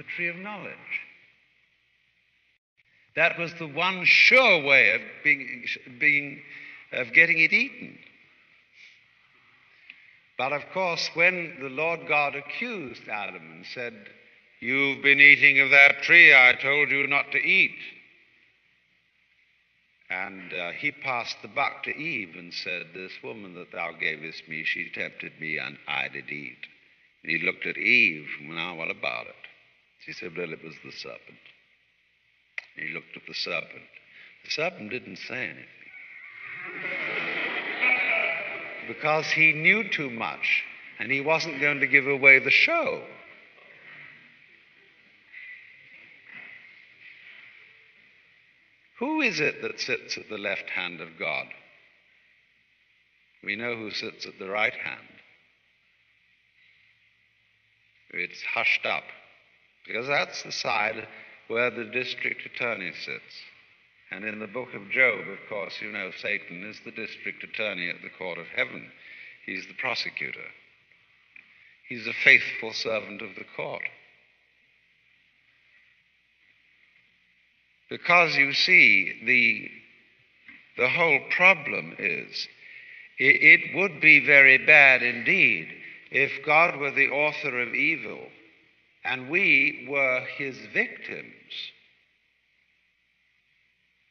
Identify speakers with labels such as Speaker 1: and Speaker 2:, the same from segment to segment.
Speaker 1: the tree of knowledge. That was the one sure way of getting it eaten. But of course, when the Lord God accused Adam and said, "You've been eating of that tree I told you not to eat," and he passed the buck to Eve and said, "This woman that thou gavest me, she tempted me and I did eat." And he looked at Eve, "Now what about it?" She said, "Well, it was the serpent." And he looked at the serpent. The serpent didn't say anything because he knew too much and he wasn't going to give away the show. Who is it that sits at the left hand of God? We know who sits at the right hand. It's hushed up, because that's the side where the district attorney sits. And in the book of Job, of course, you know Satan is the district attorney at the court of heaven. He's the prosecutor. He's a faithful servant of the court. Because you see, the whole problem is, it would be very bad indeed if God were the author of evil and we were his victims.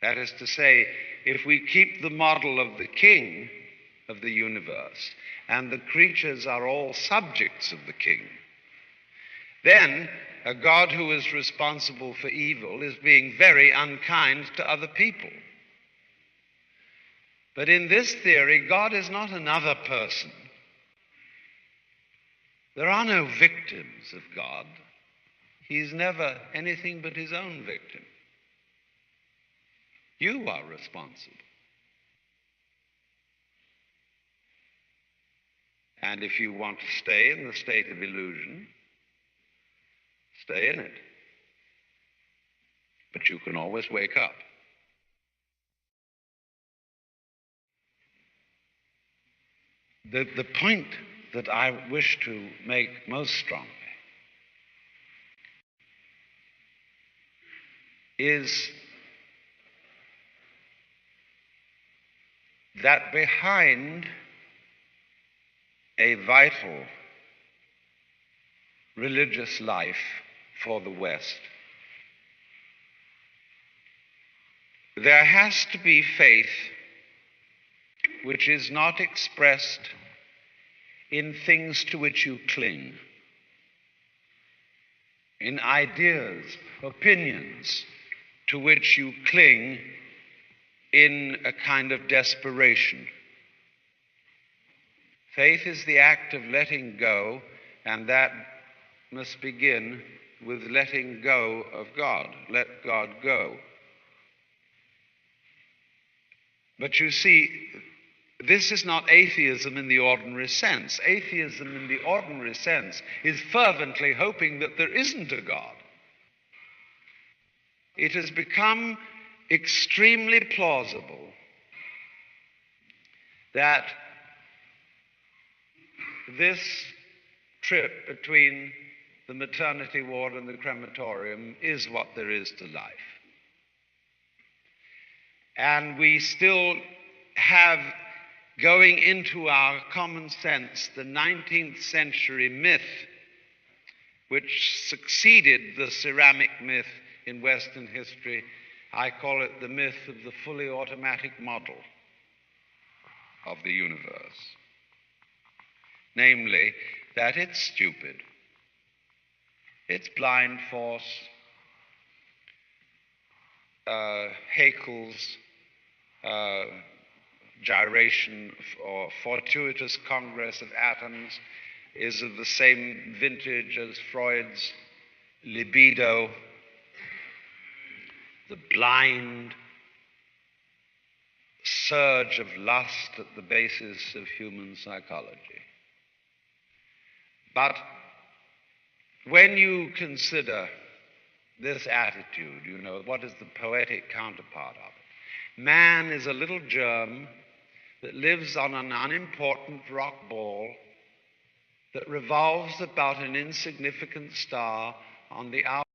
Speaker 1: That is to say, if we keep the model of the king of the universe and the creatures are all subjects of the king, then a God who is responsible for evil is being very unkind to other people. But in this theory, God is not another person. There are no victims of God. He's never anything but his own victim. You are responsible. And if you want to stay in the state of illusion, stay in it. But you can always wake up. The point that I wish to make most strongly is that behind a vital religious life for the West, there has to be faith which is not expressed in things to which you cling, in ideas, opinions to which you cling in a kind of desperation. Faith is the act of letting go, and that must begin with letting go of God. Let God go. But you see, this is not atheism in the ordinary sense. Atheism in the ordinary sense is fervently hoping that there isn't a God. It has become extremely plausible that this trip between the maternity ward and the crematorium is what there is to life. And we still have going into our common sense the 19th century myth which succeeded the ceramic myth in Western history. I call it the myth of the fully automatic model of the universe. Namely, that it's stupid, it's blind force, Haeckel's gyration or fortuitous congress of atoms is of the same vintage as Freud's libido, the blind surge of lust at the basis of human psychology. But when you consider this attitude, you know, what is the poetic counterpart of it? Man is a little germ that lives on an unimportant rock ball that revolves about an insignificant star on the hour.